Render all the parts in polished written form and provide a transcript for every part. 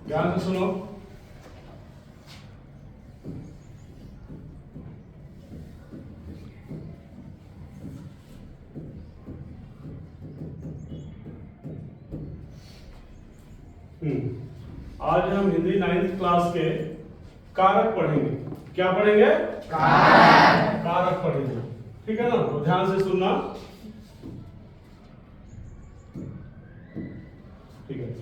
ध्यान से सुनो। आज हम हिंदी 9th क्लास के कारक पढ़ेंगे। क्या पढ़ेंगे? कारक पढ़ेंगे। ठीक है ना? तो ध्यान से सुनना। ठीक है,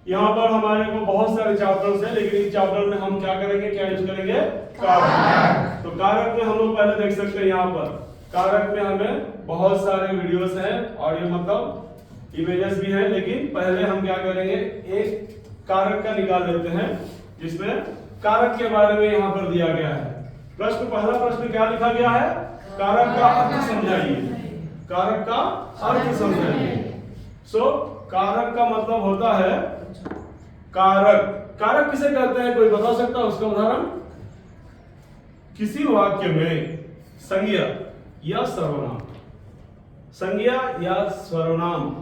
यहाँ पर हमारे को बहुत सारे चैप्टर्स हैं, लेकिन इस चैप्टर में हम क्या करेंगे, क्या यूज करेंगे? कारक। तो कारक में हम लोग पहले देख सकते हैं, यहाँ पर कारक में हमें बहुत सारे वीडियोस हैं, ऑडियो मतलब इमेजेस भी हैं, लेकिन पहले हम क्या करेंगे, एक कारक का निकाल लेते हैं जिसमें कारक के बारे में यहाँ पर दिया गया है। प्रश्न, पहला प्रश्न क्या लिखा गया है? कारक का अर्थ समझाइए। कारक का अर्थ समझाइए। कारक का मतलब होता है कारक। कारक किसे कहते हैं, कोई बता सकता है उसका उदाहरण? किसी वाक्य में संज्ञा या सर्वनाम, संज्ञा या सर्वनाम,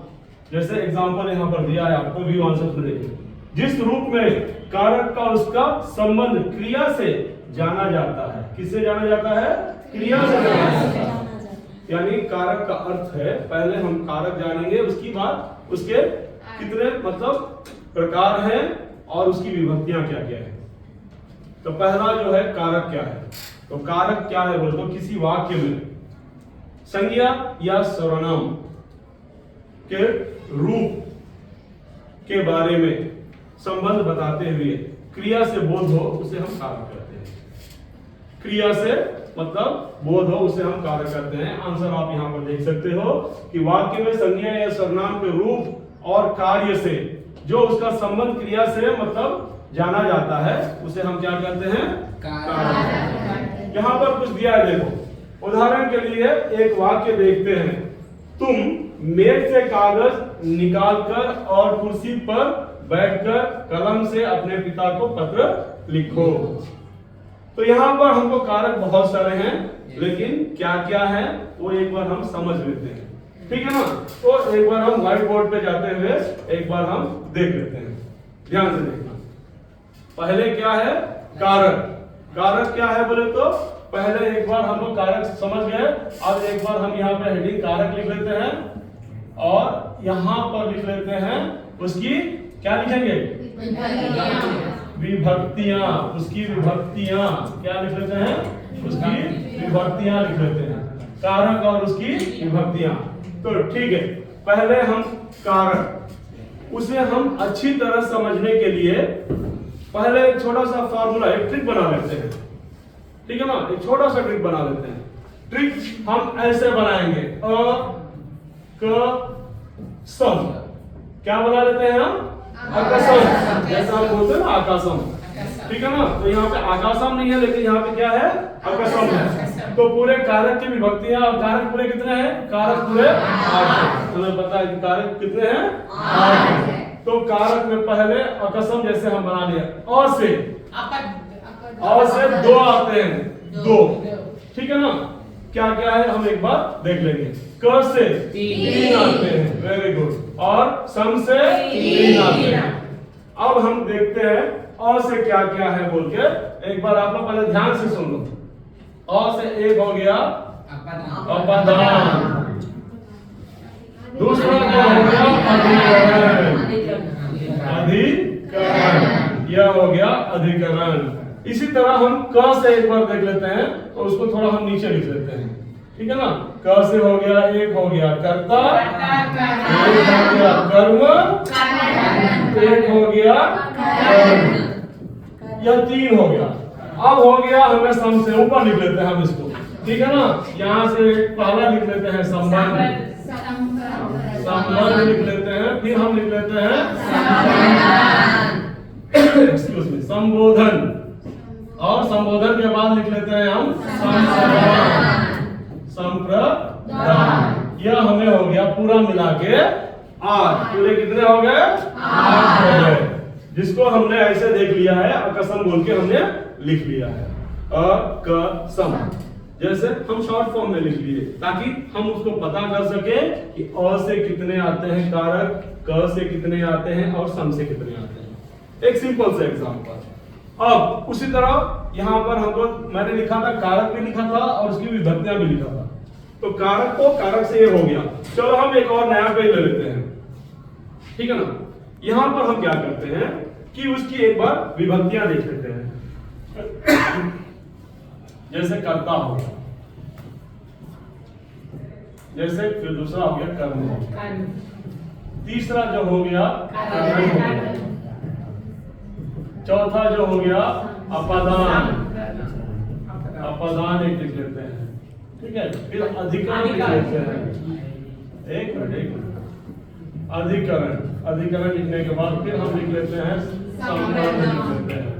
जैसे एग्जांपल यहां पर दिया है आपको, भी आंसर में देखिए, जिस रूप में कारक का उसका संबंध क्रिया से जाना जाता है। किससे जाना जाता है? क्रिया से जाना जाता है। यानी कारक का अर्थ है, पहले हम कारक जानेंगे, उसकी बाद उसके कितने मतलब प्रकार हैं और उसकी विभक्तियां क्या क्या है। तो पहला जो है कारक क्या है, तो कारक क्या है बोल तो किसी वाक्य में संज्ञा या सर्वनाम के रूप के बारे में संबंध बताते हुए क्रिया से बोध हो, उसे हम कारक कहते हैं। क्रिया से मतलब बोध हो, उसे हम कारक कहते हैं। आंसर आप यहां पर देख सकते हो कि वाक्य में संज्ञा या सर्वनाम के रूप और कार्य से जो उसका संबंध क्रिया से मतलब जाना जाता है, उसे हम क्या कहते हैं? कारक। यहां पर कुछ दिया है, देखो। उदाहरण के लिए एक वाक्य देखते हैं, तुम मेज से कागज निकालकर और कुर्सी पर बैठकर कलम से अपने पिता को पत्र लिखो। तो यहाँ पर हमको कारक बहुत सारे हैं, लेकिन क्या क्या है वो एक बार हम समझ लेते हैं। ठीक है ना? तो एक बार हम व्हाइट बोर्ड पे जाते हुए एक बार हम देख लेते हैं। ध्यान से देखना। पहले क्या है? कारक। कारक क्या है बोले तो पहले एक बार हम लोग कारक समझ गए। अब एक बार हम यहाँ पे हेडिंग कारक लिख लेते हैं और यहाँ पर लिख लेते हैं उसकी क्या लिखेंगे? विभक्तियां। उसकी विभक्तियां क्या लिख लेते हैं? उसकी विभक्तियां लिख लेते हैं। कारक और उसकी विभक्तियां। तो ठीक है, पहले हम कारक, उसे हम अच्छी तरह समझने के लिए पहले एक छोटा सा फॉर्मूला, एक ट्रिक बना लेते हैं। ठीक है ना? एक छोटा सा ट्रिक बना लेते हैं। ट्रिक हम ऐसे बनाएंगे, अ क सम। क्या बना लेते हैं हम? आकाशम। जैसा हम बोलते हैं ना, आकाशम। ठीक है ना? तो यहाँ पे आकाशम नहीं है, लेकिन यहाँ पे क्या है? आकाशम है। तो पूरे कारक की विभक्तियां, और कारक पूरे कितने हैं? कारक पूरे 8 हैं। तुम्हें पता है कि कारक कितने हैं? 8 हैं। तो कारक में पहले आकाशम जैसे हम बना लिया, और से 2 आते हैं, 2। ठीक है ना? क्या क्या है हम एक बार देख लेंगे। क से 3 आते हैं, वेरी गुड, और सम से 3 आते हैं। अब हम देखते हैं अ से क्या क्या है बोल के, एक बार आप लोग पहले ध्यान से सुन लो। अ से एक हो गया अपदान, दूसरा क्या हो गया? अधिकरण। यह हो गया अधिकरण। इसी तरह हम क से एक बार देख लेते हैं, तो उसको थोड़ा हम नीचे लिख लेते हैं। ठीक है ना? क से हो गया, एक हो गया कर्ता, एक हो गया कर्म, एक हो गया कर्म, यह 3 हो गया। अब हो गया हमें सम से, ऊपर लिख लेते हैं हम इसको। ठीक है ना? यहाँ से पहला लिख लेते हैं संबंध, संबंध लिख लेते हैं, फिर हम लिख लेते हैं एक्सक्यूज मी संबोधन, और संबोधन के बाद लिख लेते हैं हम संप्रदान। यह हमें हो गया पूरा मिला के 8। पूरे कितने हो गए? 8 हो गए, जिसको हमने ऐसे देख लिया है, अकसम बोल के हमने लिख लिया है। अकसम जैसे हम शॉर्ट फॉर्म में लिख लिए, ताकि हम उसको पता कर सके कि अ से कितने आते हैं कारक, क से कितने आते हैं और सम से कितने आते हैं। एक सिंपल सा एग्जांपल। अब उसी तरह यहां पर हमको मैंने लिखा था, कारक भी लिखा था और उसकी विभक्तियां भी लिखा था। तो कारक को कारक से ये हो गया। चलो हम एक और नया पेज ले लेते हैं, ठीक है ना। यहां पर हम क्या करते हैं कि उसकी एक बार विभक्तियां देख लेते हैं। जैसे कर्ता हो गया, जैसे फिर दूसरा हो गया कर्म हो गया, तीसरा जो हो गया कारण हो गया, चौथा जो हो गया अपदान, अपदान एक लिख लेते हैं, ठीक है। फिर अधिकरण लिख लेते हैं, एक मिनट, अधिकरण, अधिकरण लिखने के बाद फिर हम लिख लेते हैं संबंध, लिख लेते हैं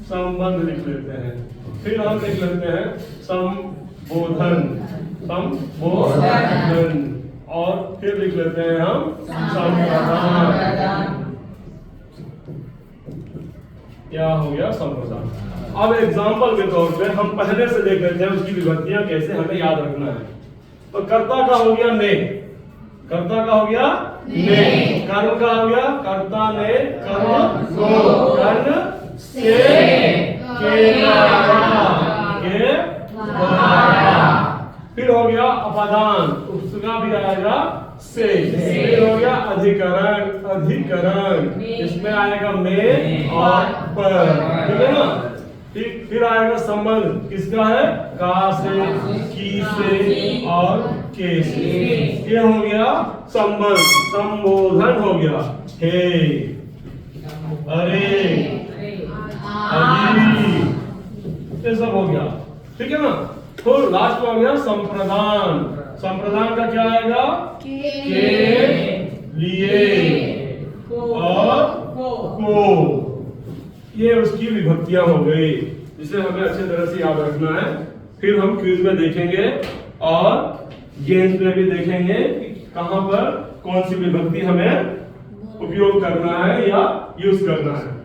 संबंध, लिख लेते हैं। फिर हम लिख लेते हैं संबोधन, संबोधन, और फिर लिख लेते हैं हम संप्रदान। क्या हो गया? संप्रदान। अब एग्जाम्पल के तौर पे हम पहले से देख लेते हैं उसकी विभक्तियां कैसे हमें याद रखना है। तो कर्ता का हो गया ने, कर्ता का हो गया ने, कर्म का हो गया कर्ता ने कर्म को, कर्ण से के फिर हो गया अपदान, उसका भी आएगा से। फिर हो गया अधिकरण, अधिकरण इसमें आएगा में और पर, ठीक है ना। फिर आएगा संबंध, किसका है? का से, की से और के से। ये हो गया संबंध। संबोधन हो गया हे, अरे, अजी, ये सब हो गया, ठीक है ना। तो लास्ट में हो गया संप्रदान। संप्रदान का क्या आएगा? के लिए और को। ये उसकी विभक्तियां हो गई, जिसे हमें अच्छी तरह से याद रखना है। फिर हम क्विज में देखेंगे और गेम्स में भी देखेंगे कि कहां पर कौन सी विभक्ति हमें उपयोग करना है या यूज करना है।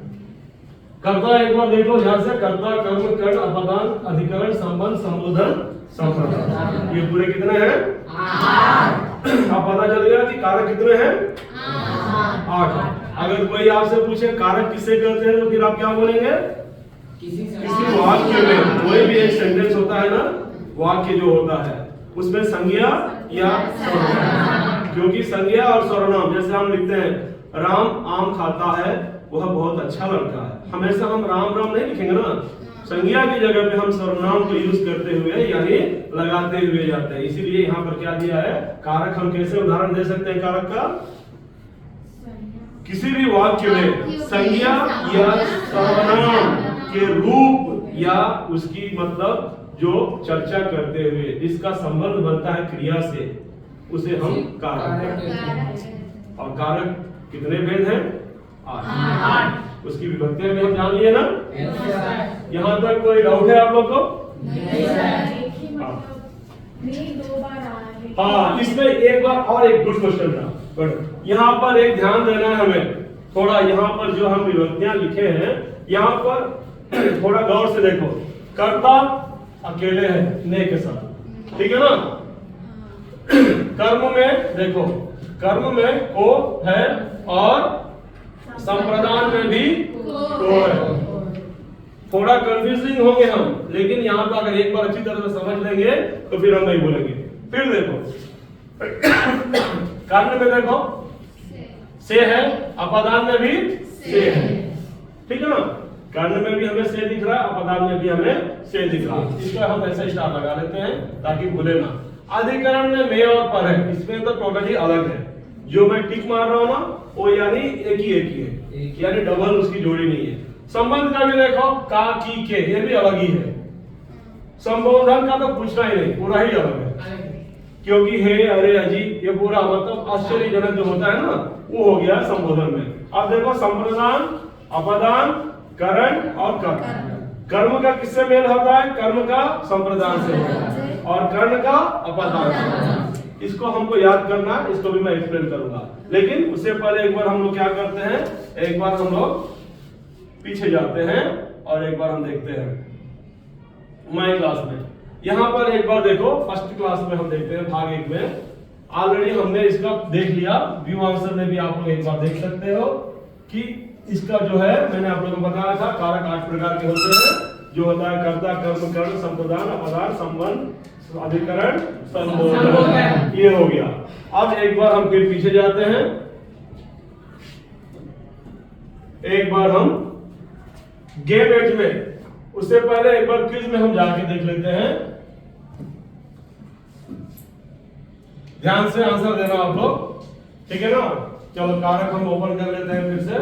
कर्ता एक बार देख लो ध्यान से, कर्ता, कर्म, कर्ण, अपदान, अधिकरण, संबंध, संबोधन, संप्रदान। ये पूरे कितने हैं? 8। अब पता चल गया कि कारक कितने हैं? 8। अगर कोई आपसे पूछे कारक किससे कहते हैं तो फिर आप क्या बोलेंगे? किसी वाक्य में कोई भी एक सेंटेंस होता है ना, वाक्य जो होता है उसमें संज्ञा या सर्वनाम, क्योंकि संज्ञा और सर्वनाम, जैसे हम लिखते हैं राम आम खाता है, वह बहुत अच्छा लड़का है, हमेशा हम राम राम नहीं लिखेंगे ना। संज्ञा की जगह पे हम सर्वनाम को यूज करते हुए यानी लगाते हुए जाते हैं। इसीलिए यहाँ पर क्या दिया है? कारक। हम कैसे उदाहरण दे सकते हैं कारक का? किसी भी वाक्य में संज्ञा या सर्वनाम के रूप या उसकी मतलब जो चर्चा करते हुए जिसका संबंध बनता है क्रिया से, उसे हम कारक कहते हैं। और कारक कितने भेद हैं? 8। उसकी विभक्तियां भी हम जान लिए ना। यहाँ तक कोई डाउट है आप लोग को? हाँ, इसमें एक बार और एक गुड क्वेश्चन था, बट यहाँ पर एक ध्यान देना है हमें थोड़ा। यहाँ पर जो हम विभक्तियां लिखे हैं, यहाँ पर थोड़ा गौर से देखो। कर्ता अकेले है ने के साथ, ठीक है ना। कर्म में देखो, कर्म में को है और संप्रदान में भी को है। थोड़ा कंफ्यूजिंग होंगे हम, लेकिन यहाँ पर अगर एक बार अच्छी तरह से समझ लेंगे तो फिर हम नहीं बोलेंगे। फिर देखो कर्ण में देखो से है, अपदान में भी से है, ठीक है ना। कर्ण में भी हमें से दिख रहा है, अपदान में भी हमें से दिख रहा है। इसको हम ऐसे स्टार लगा लेते हैं ताकि भूले ना। अधिकरण में में और पर है, इसमें तो टोटली अलग है। जो मैं टिक मार रहा हूं ना, वो यानी एक ही है, यानी डबल उसकी जोड़ी नहीं है। संबंध का भी देखो का की के, ये भी अलग ही है। संबोधन का तो पूछना ही नहीं, पूरा ही अलग है, क्योंकि हे, अरे, अजी, ये पूरा मतलब आश्चर्यजनक जो होता है ना, वो हो गया संबोधन में। अब देखो संप्रदान, अपदान, करण और कर्म। कर्म का किससे मेल होता है? कर्म का संप्रदान से होता है और कर्ण का अपदान से। इसको हमको याद करना, इसको भी मैं एक्सप्लेन करूंगा, लेकिन उससे पहले एक बार हम लोग क्या करते हैं, एक बार हम लोग पीछे जाते हैं और एक बार हम देखते हैं माय क्लास में। यहां पर एक बार देखो, फर्स्ट क्लास में हम देखते हैं भाग 1 में। ऑलरेडी हमने इसका देख लिया, व्यू आंसर में भी आप लोग एक बार देख सकते हो कि इसका जो है मैंने आप लोगों को बताया था, कारक 8 प्रकार के होते हैं, जो होता है कर्ता, कर्म, कर्ण, संप्रदान, अपदान, संबंध, अधिकरण, संबोधन। ये हो गया। अब एक बार हम फिर पीछे जाते हैं, एक बार हम गेम एज में, उससे पहले एक बार क्विज में हम जाके देख लेते हैं। ध्यान से आंसर देना आप लोग, ठीक है ना। चलो कारक हम ओपन कर लेते हैं फिर से।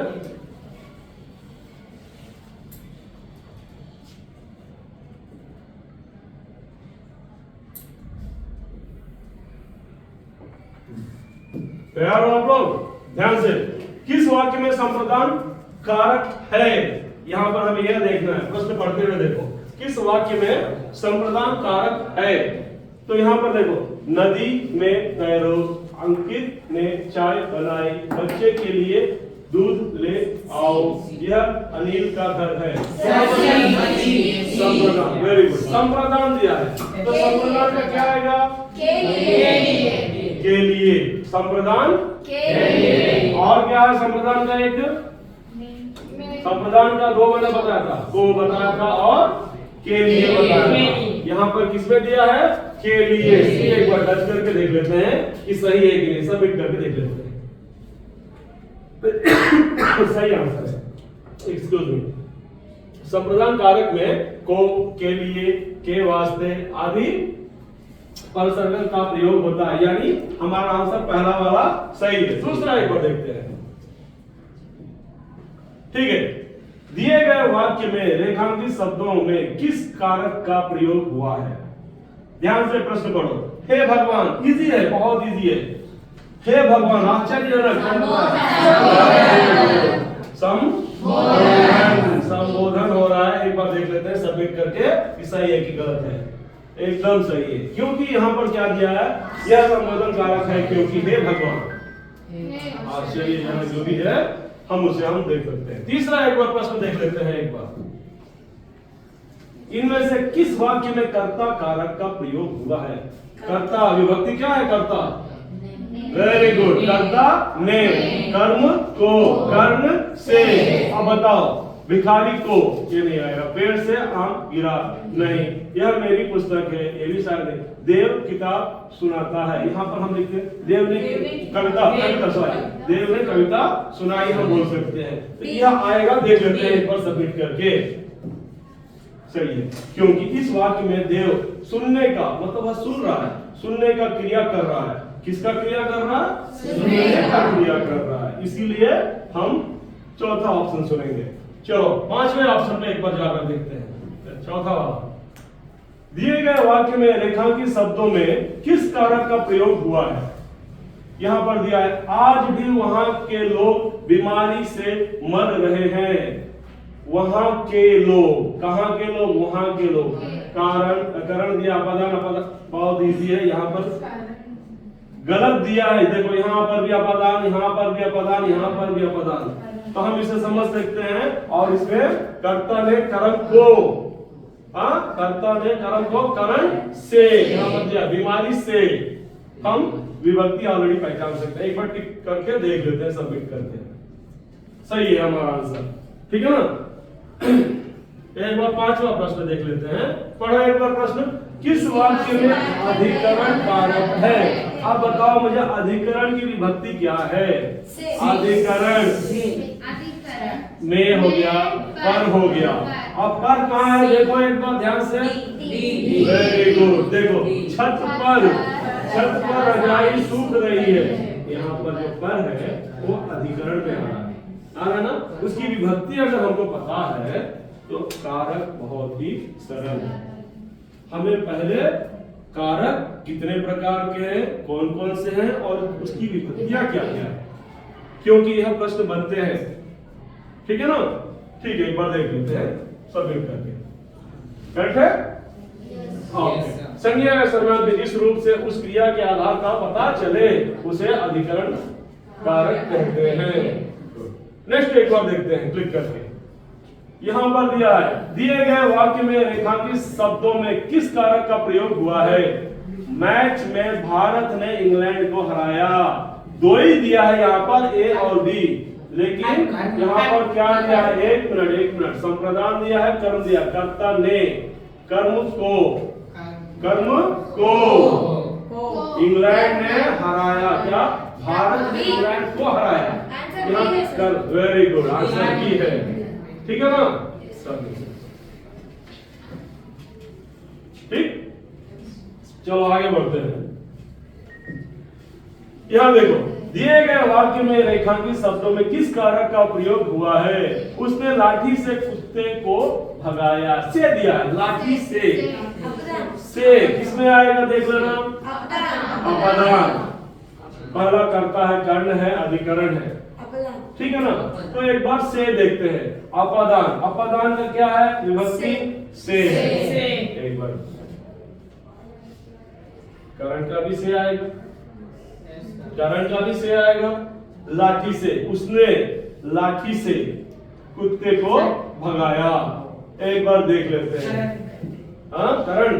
तैयार हो आप लोग? ध्यान से, किस वाक्य में संप्रदान कारक है, यहां पर हमें यह देखना है। प्रश्न पढ़ते हुए देखो, किस वाक्य में संप्रदान कारक है। तो यहां पर देखो, नदी में तैरो, अंकित ने चाय बनाई, बच्चे के लिए दूध ले आओ, यह अनिल का घर है। संप्रदान, वेरी गुड, संप्रदान दिया है। तो संप्रदान का क्या आएगा? के लिए, संप्रदान के लिए। और क्या है संप्रदान का? एक संप्रदान का दो मैंने बताया था, को बताया था और के लिए बताया था। यहाँ पर किसमें दिया है? के लिए। एक बार टच करके देख लेते हैं कि सही है कि नहीं, सबमिट करके देख लेते हैं। सही आंसर है, एक्सक्यूज मी। संप्रदान कारक में को, के लिए, के वास्ते आदि परसर्गन का प्रयोग होता है, यानी हमारा आंसर पहला वाला सही है। दूसरा एक बार देखते हैं, ठीक है। दिए गए वाक्य में रेखांकित शब्दों में किस कारक का प्रयोग हुआ है? ध्यान से प्रश्न पढ़ो। हे भगवान, इजी है, बहुत इजी है। हे भगवान, आश्चर्यजनक, संबोधन हो रहा है। एक बार देख लेते हैं सबमिट करके कि सही है कि गलत है। एकदम सही है, क्योंकि यहाँ पर क्या दिया है? यह संबोधन कारक है, क्योंकि हे भगवान। आश्चर्यजनक जो भी है हम उसे हम देख सकते हैं। तीसरा एक बार प्रश्न देख लेते हैं एक बार, इनमें से किस वाक्य में कर्ता कारक का प्रयोग हुआ है? कर्ता विभक्ति क्या है? कर्ता, वेरी गुड, कर्ता ने, कर्म को, कर्ण से। अब बताओ, भिखारी को, ये नहीं आएगा। पेड़ से आम गिरा, नहीं। यह मेरी पुस्तक है, ये भी शायद नहीं। देव किताब सुनाता है, यहाँ पर हम लिखते हैं देव ने कविता, देव ने कविता सुनाई, हम बोल सकते हैं। तो यह आएगा, देख लेते हैं एक बार सबमिट करके। सही है, क्योंकि इस वाक्य में देव सुनने का मतलब वह सुन रहा है, सुनने का क्रिया कर रहा है। किसका क्रिया कर रहा है? सुनने का क्रिया कर रहा है, इसीलिए हम चौथा ऑप्शन सुनेंगे। चलो पांचवें ऑप्शन पे एक बार जाकर देखते हैं, चौथा वाला। दिए गए वाक्य में रेखांकित शब्दों में किस कारक का प्रयोग हुआ है? यहां पर दिया है, आज भी वहां के लोग बीमारी से मर रहे हैं। वहां के लोग, कहां के लोग? वहां के लोग। कारण, करण दिया, अपदान, बहुत इजी है। यहाँ पर गलत दिया है, देखो यहाँ पर भी अपदान, यहाँ पर भी अपदान, यहाँ पर भी अपदान। तो हम इसे समझ सकते हैं। और इसमें कर्ता ने कर्म को, कर्ता ने कर्म को करण से, यहाँ पर दिया बीमारी से। हम विभक्ति ऑलरेडी पहचान सकते हैं। एक बार टिक करके देख लेते हैं, सबमिट करते हैं। सही है हमारा आंसर, ठीक है ना। एक बार पांचवा प्रश्न देख लेते हैं, पढ़ो एक बार प्रश्न। किस वाक्य में अधिकरण कारक है? अब बताओ मुझे, अधिकरण की विभक्ति क्या है? अधिकरण में हो गया, पर हो गया। अब पर कहाँ है? देखो एक बार ध्यान से, वेरी गुड। देखो छत पर रजाई सूख रही है, यहाँ पर जो पर है वो अधिकरण में आ रहा है ना। उसकी विभक्ति अगर हमको पता है तो कारक बहुत ही सरल है। हमें पहले कारक कितने प्रकार के हैं, कौन कौन से हैं और उसकी विभक्तियां क्या क्या है, क्योंकि यह प्रश्न बनते हैं, ठीक है ना। ठीक है, एक बार देख लेते हैं सबमिट करके। बैठे संज्ञा या सर्वनाम जिस रूप से उस क्रिया के आधार का पता चले उसे अधिकरण कारक कहते हैं। नेक्स्ट एक बार देखते हैं क्लिक करके। यहां पर दिया है, दिए गए वाक्य में रेखांकित शब्दों में किस कारक का प्रयोग हुआ है? मैच में भारत ने इंग्लैंड को हराया। दो ही दिया है यहाँ पर, ए और बी। लेकिन यहाँ पर क्या दिया है, एक मिनट, संप्रदान दिया है, कर्म दिया, कर्ता ने कर्म को इंग्लैंड ने हराया, क्या भारत ने इंग्लैंड को हराया। वेरी गुड, आंसर की है, ठीक है ना, ठीक। चलो आगे बढ़ते हैं। यहां देखो, दिए गए वाक्य में रेखांकित शब्दों में किस कारक का प्रयोग हुआ है? उसने लाठी से कुत्ते को भगाया, से दिया है, लाठी से किसमें आएगा देख लेना, अपदान। पहला करता है, कर्ण है, अधिकरण है, ठीक है ना। तो एक बार से देखते हैं, अपदान का क्या है, विभक्ति से है। एक बार करण का भी से आएगा, करण का भी से आएगा, लाठी से, उसने लाठी से कुत्ते को भगाया। एक बार देख लेते हैं, हाँ, करण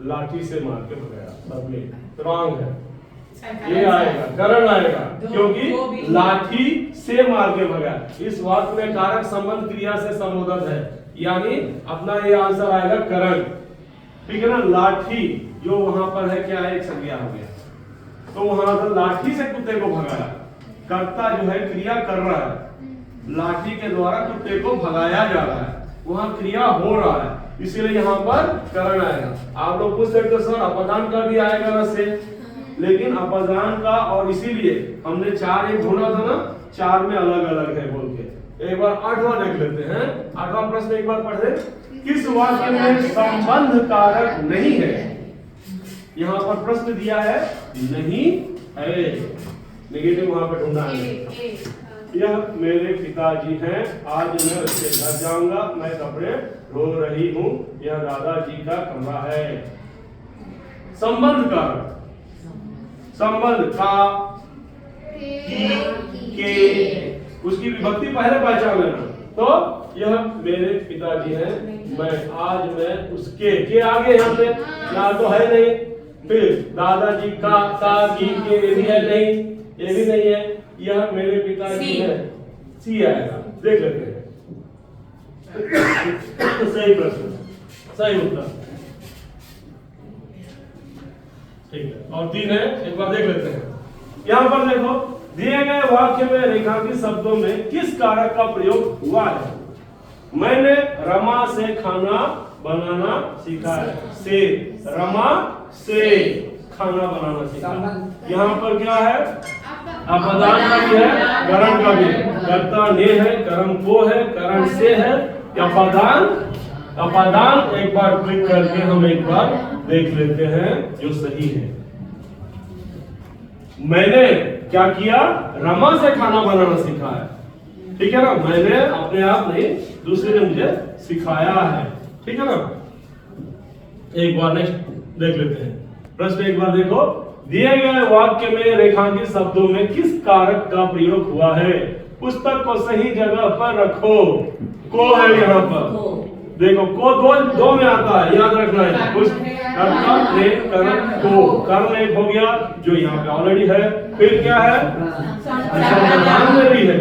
लाठी से मार के भगाया, सब में रॉन्ग है, ये आएगा, करण आएगा, क्योंकि लाठी से मार के भगाया। इस वाक्य में कारक संबंध क्रिया से संबोधित है, यानी अपना ये आंसर आएगा करण, ठीक है ना। लाठी जो वहां पर है, क्या है, एक संज्ञा हो गया, तो वहां पर लाठी से कुत्ते को भगाया, कर्ता जो है क्रिया कर रहा है, लाठी के द्वारा कुत्ते को भगाया जा रहा है, वहां क्रिया हो रहा है, इसीलिए यहाँ पर करण आएगा। आप लोग पूछ सकते हो सर अपदान का भी आएगा ना से, लेकिन अपदान का, और इसीलिए हमने 4 एक ढूंढा था ना, 4 में अलग अलग है बोल के। एक बार 8वां देख लेते हैं, 8वां प्रश्न एक बार पढ़े, किस वाक्य में संबंध कारक नहीं है? यहाँ पर प्रश्न दिया है नहीं है, नेगेटिव वहां पर ढूंढना है। यह मेरे पिताजी हैं, आज मैं उसके घर जाऊंगा, मैं कपड़े धो रही हूँ, यह दादाजी का कमरा है। संबंध कारक, संबंध का, की, के, उसकी विभक्ति पहले पहचान लेना। तो यह मेरे पिताजी हैं, आज मैं उसके, के आगे यहाँ पे यहाँ तो है नहीं, फिर दादाजी का की, के, ये भी है नहीं, ये भी नहीं है, यह मेरे पिताजी हैं, सी आएगा, देख लेते हैं। सही प्रश्न, सही उत्तर, ठीक है। और 3 है, एक बार देख लेते हैं। यहाँ पर देखो, दिए गए वाक्य में रेखांकित शब्दों में किस कारक का प्रयोग हुआ है? मैंने रमा से खाना बनाना सीखा है, से रमा से खाना बनाना सीखा। यहाँ पर क्या है, अपदान का भी है, करण का भी है, कर्ता ने है, कर्म को है, करण से है, अपदान एक बार क्लिक करके हम एक बार देख लेते हैं जो सही है। मैंने क्या किया, रमा से खाना बनाना सीखा है, ठीक है ना, मैंने अपने आप नहीं, दूसरे ने मुझे सिखाया है, ठीक है ना। एक बार नेक्स्ट देख लेते हैं, प्रश्न एक बार देखो, दिए गए वाक्य में रेखांकित शब्दों में किस कारक का प्रयोग हुआ है? पुस्तक को सही जगह पर रखो, को है यहाँ पर, देखो को दो में आता है, याद रखना है, कर्ता ने कर्म को, कर्म एक हो गया जो यहाँ पे ऑलरेडी है, फिर क्या है, संप्रदान में भी है,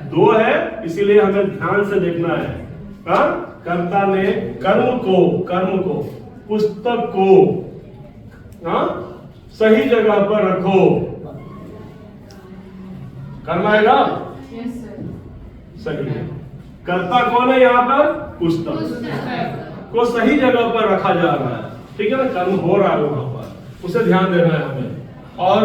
2 है, इसीलिए हमें ध्यान से देखना है। कर्ता ने कर्म को, पुस्तक को, हाँ, सही जगह पर रखो, कर्म आएगा, सही है। कर्ता कौन है यहाँ पर, पुस्तक को सही जगह पर रखा जा रहा है, ठीक है ना, कर्म हो रहा है वहां पर, उसे ध्यान देना है हमें। और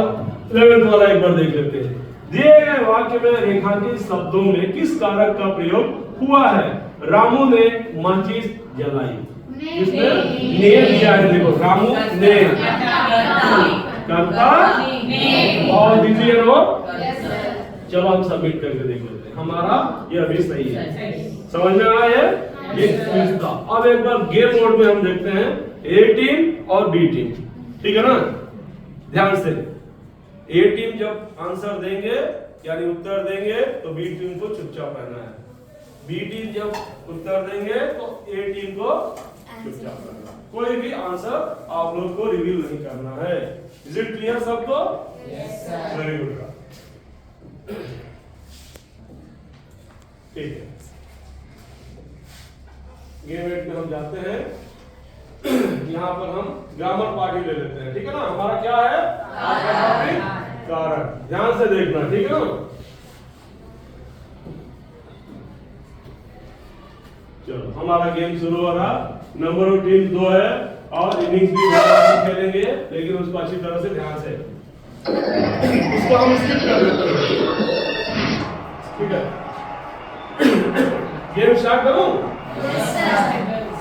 11th वाला एक बार देख लेते हैं, दिए गए वाक्य में रेखांकित शब्दों में किस कारक का प्रयोग हुआ है? रामू ने माचिस जलाई, किसने, ने दिया है, देखो रामू ने, कर्ता, और दीजिए रो, चलो हम सबमिट करके देख लेते हैं, हमारा ये अभी सही है, समझ में आया है? अब एक बार गेम मोड में हम देखते हैं, ए टीम और बी टीम, ठीक है ना, ध्यान से। ए टीम जब आंसर देंगे यानी उत्तर देंगे तो बी टीम को चुपचाप रहना है, बी टीम जब उत्तर देंगे तो ए टीम को चुपचाप रहना, कोई भी आंसर आप लोग को रिवील नहीं करना है। इज इट क्लियर सबको? Yes sir, very good. ठीक है, गेम 8 में हम जाते हैं। यहाँ पर हम ग्रामर पार्टी ले लेते हैं, ठीक है ना। हमारा क्या है, कारण। ध्यान से देखना, ठीक है ना। चलो हमारा गेम शुरू हो रहा। नंबर ऑफ टीम 2 है और इनिंग्स भी खेलेंगे, लेकिन उसको अच्छी तरह से ध्यान से, उसको हम स्किप कर देते हैं, ठीक है। गेम स्टार्ट करूं?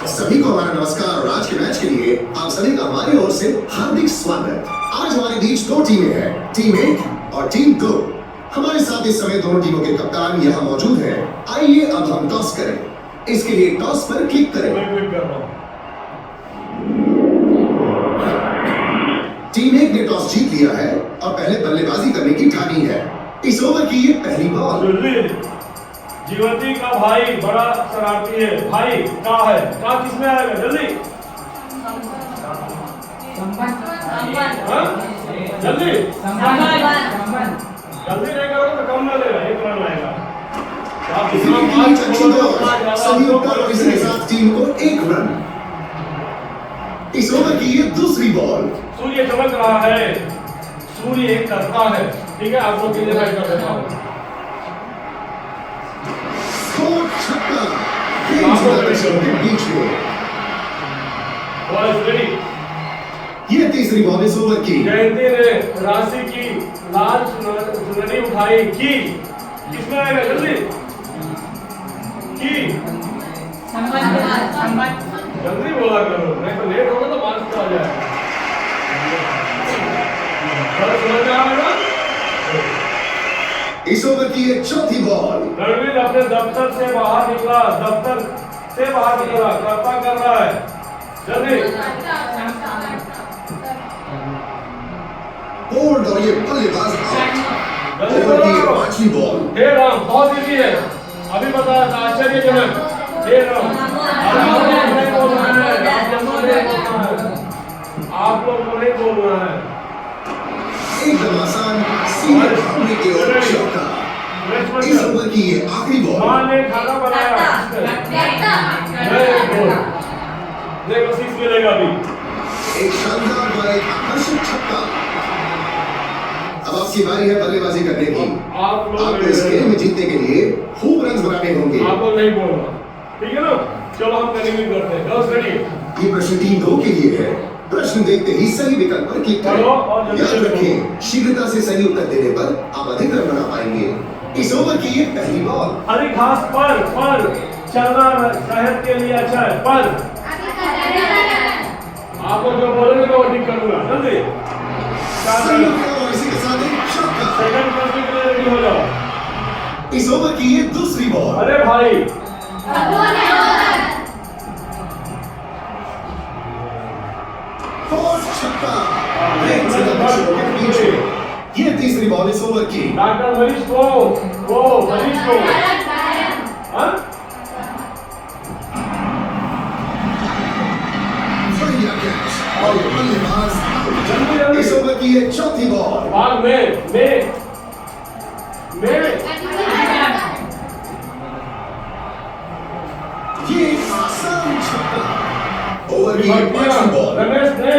सभी को हमारा नमस्कार और आज के मैच के लिए आप सभी का हमारी ओर से हार्दिक स्वागत। आज हमारे बीच 2 टीमें हैं, टीम 1 और टीम 2। हमारे साथ इस समय दोनों टीमों के कप्तान यहाँ मौजूद हैं। आइए अब हम टॉस करें। इसके लिए टॉस पर क्लिक करें। मैं क्लिक कर रहा हूं। टीम 1 ने टॉस जीत लिया है और पहले बल्लेबाजी करने की ठानी है। इस ओवर की ये पहली बॉल। जीवती का भाई बड़ा शरारती है। भाई का है, का किसमें आएगा? जल्दी जल्दी जल्दी नहीं करोगे तो कम मिलेगा, 1 रन आएगा। सही उत्तर और इसी के साथ टीम को 1 रन। इस ओवर की ये दूसरी बॉल। सूर्य चमक रहा है, सूर्य एक करता है, ठीक है। आपको कर देता हूँ। छक्का बीच में। ये तीसरी बॉल इस ओवर की। जयंती ने राशि की लाल चुनरी उठाई की, किसमें आएगा? जल्दी की जल्दी बोला करो, नहीं तो लेट होगा तो मार्क्स आ जाएगा। समझ में आ रहा है? इस ओवर की ये चौथी बॉल। रणवीर अपने दफ्तर से बाहर निकला, दफ्तर से बाहर निकला, कर्ता कर रहा है। जल्दी बोल्ड और ये बल्लेबाज आउट। ओवर की ये 5वीं बॉल। हे राम, बहुत इजी है, अभी बताया था, आश्चर्यजनक। हे राम, नहीं बोलना है, आप लोग को नहीं बोलना है। एकदम आसान, सीधे भागने की ओर चौका। इस ओवर की ये आखिरी बॉल। मां ने खाना बनाया। देखो 6 मिलेगा अभी। एक शानदार और एक आकर्षक छक्का। अब आपकी बारी है बल्लेबाजी करने की। आपको इस खेल में जीतने के लिए खूब रन बनाने होंगे। आपको नहीं बोलना, ठीक है ना। चलो हम करेंगे, करते हैं। Girls ready. ये प्रश्न टीम 2 के लिए है। प्रश्न देखते ही सही विकल्प पर क्लिक करें। याद रखें, शीघ्रता से सही उत्तर देने पर आप अधिक रन बना पाएंगे। इस ओवर की ये पहली बॉल। हरी घास पर चलना सेहत के लिए अच्छा है। पर आपको जो बोलेंगे मैं वो ठीक करूंगा। जल्दी सही उत्तर और इसी के साथ एक छक्का। सेकंड प्रश्न के लिए रेडी हो जाओ। इस ओवर की ये दूसरी बॉल। अरे भाई, छक्का। ये तीसरी बॉल इस ओवर की। डॉक्टर मरीज को मरीज को बढ़िया कैच और बल्लेबाज। इस ओवर की ये चौथी बॉल। भाग में ये आसान छक्का। ओवर की ये 5वीं बॉल। रमेश ने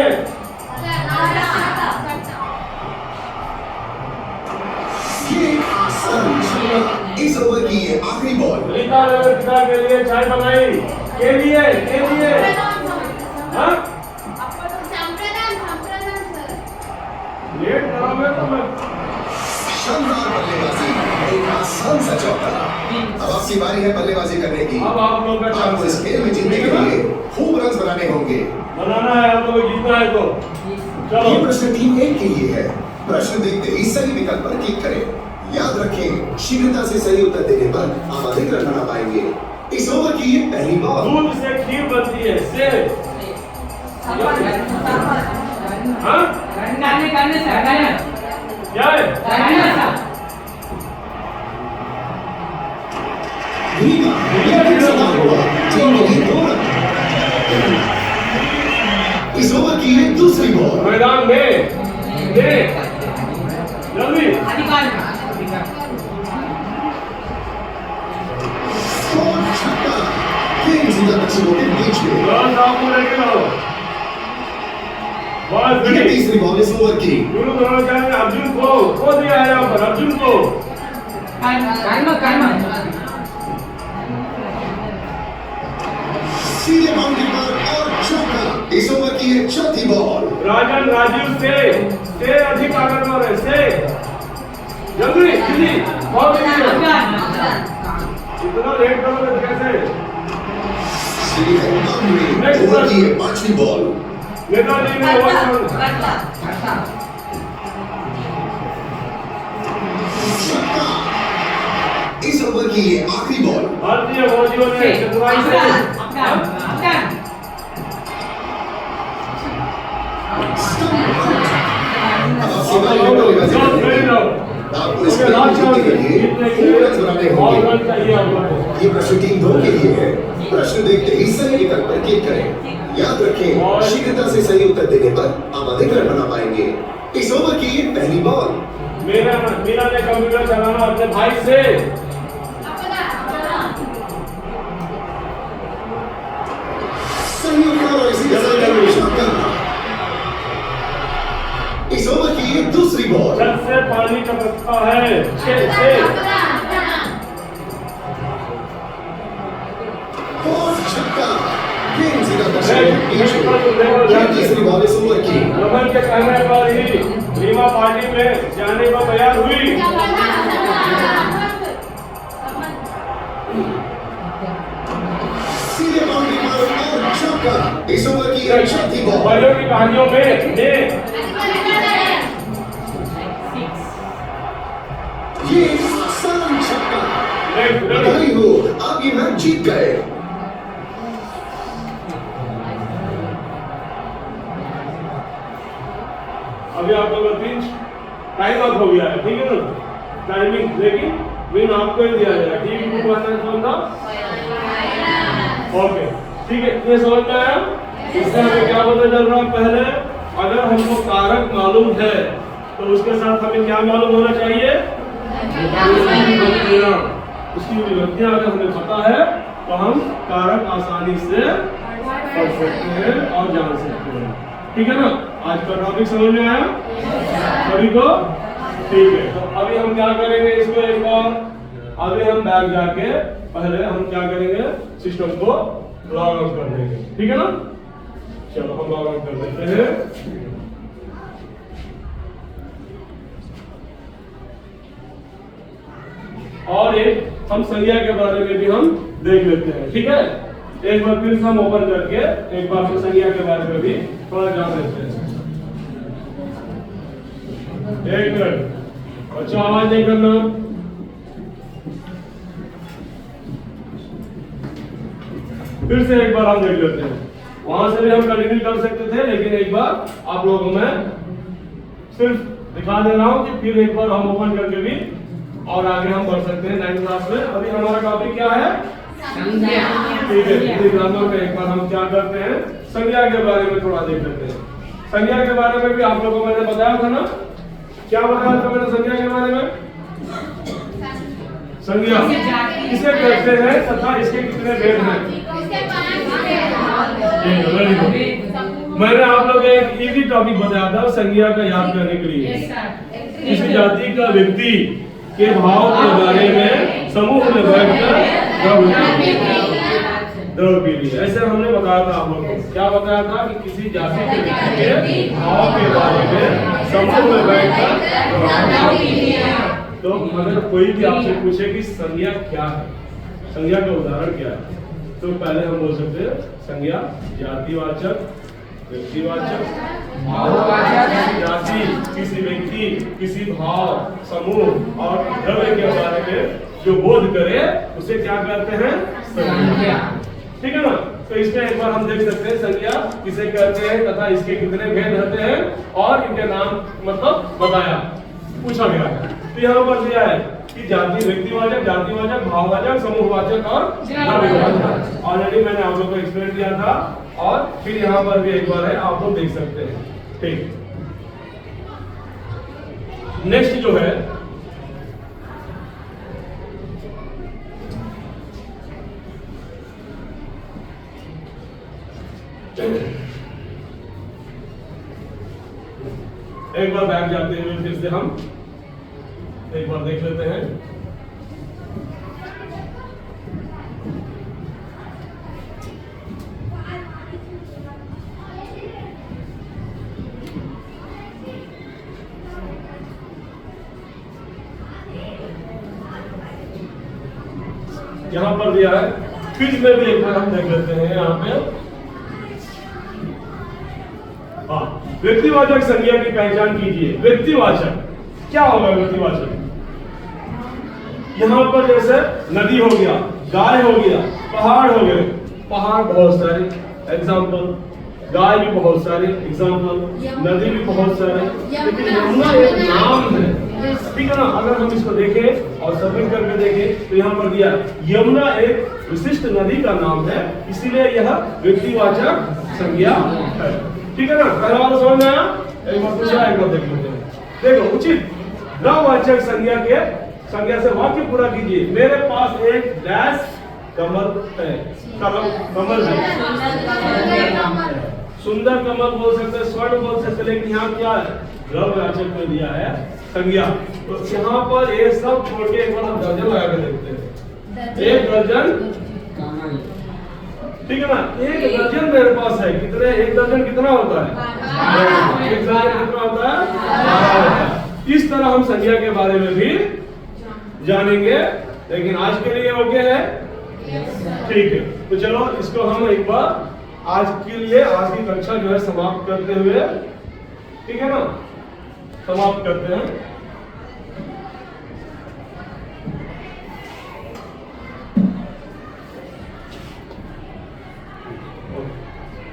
ये आसान छक्का। इस ओवर की ये आखिरी बॉल। रीता ने पिता के लिए चाय बनाई, के लिए हाँ? लेट करोगे तो मैं शानदार बल्लेबाजी, एक आसान सा चौका। अब आपकी बारी है बल्लेबाजी करने की। अब आप लोग का आपको इस खेल में जीतने के लिए खूब रन बनाने होंगे। बनाना है, आप लोग जीतना है तो चलो। ये प्रश्न टीम 1 के लिए है। प्रश्न देखते ही सही विकल्प पर क्लिक करें। याद रखें, शीघ्रता से सही उत्तर देने पर आप अधिक रन बना पाएंगे। इस ओवर की ये पहली बॉल। दूध से खीर बनती है, से हाँ? क्या है? टीम के लिए 2 रन। इस ओवर की ये दूसरी बॉल। मैदान में जल्दी टीमों के बीच में। बस आप पूरे के लो। बस ये तीसरी बॉल इस ओवर की। शुरू करना चाहेंगे अर्जुन को दिया है यहाँ पर अर्जुन को। सीधे बाउंड्री पर और चौका। इस ओवर की है चौथी बॉल। राजन राजीव से अधिक आगे बढ़ रहे से जल्दी जल्दी बहुत इतना लेट करोगे तो कैसे। सीधे बाउंड्री। ओवर की है पांचवी बॉल। नेताजी ने छक्का। इस ओवर की ये आखिरी बॉल। भारतीय फौजियों ने चतुराई से आपको इस जीतने के लिए रन बनाने होंगे। ये प्रश्न टीम 2 के लिए है। प्रश्न देखते ही सही विकल्प पर क्लिक करें। याद रखें, शीघ्रता से सही उत्तर देने पर आप अधिक रन बना पाएंगे। इस ओवर की ये पहली बॉल। मीना ने कंप्यूटर चलाना अपने भाई से। सही उत्तर और इसी के साथ इस ओवर की ये दूसरी बॉल। छत से पानी टपकता है से और छक्का। गेंद सीधा दर्शकों के बीच में। ये तीसरी बॉल इस ओवर की। रमन के कहने पर ही रीमा पार्टी में जाने को तैयार हुई। सीधे बाउंड्री पर और चौका। इस ओवर की ये चौथी बॉल। बड़ों की कहानियों में ये आसान छक्का। बधाई हो, आप ये मैच जीत गए। अभी आप लोगों का पिंच टाइम अप हो गया है, ठीक है ना। टाइमिंग लेकिन विन आपको ही दिया जाएगा। टीम को कहना समझा। ओके ठीक है, ये समझ में आया। इससे हमें क्या पता चल रहा है। पहले अगर हमको कारक मालूम है तो उसके साथ हमें क्या मालूम होना चाहिए। उसकी विभक्तियां अगर हमें पता है तो हम कारक आसानी से पढ़ सकते हैं और जान सकते हैं, ठीक है ना। आज का टॉपिक समझ में आया सभी को, ठीक है। तो अभी हम क्या करेंगे, इसको एक बार अभी हम बैक जाके पहले हम क्या करेंगे, सिस्टम को लॉग आउट कर देंगे, ठीक है ना। चलो हम लॉग आउट कर देते हैं। और एक हम संज्ञा के बारे में भी हम देख लेते हैं, ठीक है। एक बार फिर हम ओपन करके एक बार हम संज्ञा के बारे में भी थोड़ा जान लेते हैं। एक मिनट अच्छा, आवाज नहीं करना। फिर से एक बार हम देख लेते हैं। वहां से भी हम कंटिन्यू कर सकते थे, लेकिन एक बार आप लोगों में सिर्फ दिखा दे रहा हूं कि फिर एक बार हम ओपन करके भी और आगे हम बढ़ सकते हैं 9th क्लास में। अभी हमारा टॉपिक क्या है, संज्ञा, ठीक है। हिंदी ग्रामर में एक बार हम क्या करते हैं, संज्ञा के बारे में थोड़ा देख लेते हैं। संज्ञा के बारे में भी आप लोगों को मैंने बताया था ना, क्या बताया था मैंने संज्ञा के बारे में। संज्ञा किसे कहते हैं तथा इसके कितने भेद हैं। Very good. मैंने आप लोगों को एक इजी टॉपिक बताया था संज्ञा का याद करने के लिए। किसी जाति का व्यक्ति के भाव के बारे में समूह में बैठकर द्रव पी ली, ऐसे हमने बताया था आप लोगों को। क्या बताया था कि किसी जाति के व्यक्ति के भाव के बारे में समूह में बैठकर। तो अगर कोई भी आपसे पूछे कि संज्ञा क्या है, संज्ञा का उदाहरण क्या है, तो पहले हम बोल सकते हैं संज्ञा जातिवाचक, व्यक्तिवाचक, भाववाचक। जाति किसी व्यक्ति, किसी भाव, समूह और द्रव्य के बारे में जो बोध करे उसे क्या कहते हैं, संज्ञा, ठीक है ना। तो इसमें एक बार हम देख सकते हैं संज्ञा किसे कहते हैं तथा इसके कितने भेद होते हैं और इनके नाम मतलब बताया, पूछा गया है। तो यहाँ पर दिया है कि जाति, व्यक्तिवाचक, जातिवाचक, भाववाचक, समूहवाचक और द्रव्यवाचक। ऑलरेडी मैंने आप लोगों को एक्सप्लेन किया था और फिर यहाँ पर भी एक बार है, आप लोग देख सकते हैं, ठीक। नेक्स्ट जो है एक बार बैठ जाते हुए फिर से हम एक बार देख लेते हैं। यहां पर दिया है, क्विज में भी एक बार हम देख लेते हैं। यहाँ पे हाँ, व्यक्तिवाचक संज्ञा की पहचान कीजिए। व्यक्तिवाचक क्या होगा? व्यक्तिवाचक यहाँ पर जैसे नदी हो गया, गाय हो गया, पहाड़ हो गए। पहाड़ बहुत सारे एग्जाम्पल, गाय भी बहुत सारे एग्जाम्पल, नदी भी बहुत सारे, लेकिन यमुना एक नाम है, ठीक है ना। अगर हम इसको देखें और सबमिट करके देखें तो यहाँ पर दिया यमुना एक विशिष्ट नदी का नाम है, इसीलिए यह व्यक्तिवाचक संज्ञा है, ठीक है ना। पहला वाला समझ में आया? एक बार दूसरा एक बार देख लेते हैं। देखो, उचित द्रववाचक संज्ञा से वाक्य पूरा कीजिए। मेरे पास एक डैश कमल है, कमल है, सुंदर कमल बोल सकते हैं, स्वर्ण बोल सकते हैं, लेकिन यहाँ क्या है? द्रववाचक में दिया है संज्ञा। तो यहाँ पर ये सब छोड़ के एक बार हम दर्जन लगा के देखते हैं। एक दर्जन, ठीक है ना। एक दर्जन मेरे पास है, कितने? एक दर्जन कितना होता है? एक दर्जन कितना होता है? इस तरह हम संज्ञा के बारे में भी जानेंगे, लेकिन आज के लिए ओके है, ठीक है। तो चलो इसको हम एक बार आज के लिए, आज की कक्षा जो है समाप्त करते हुए, ठीक है ना, समाप्त करते हैं।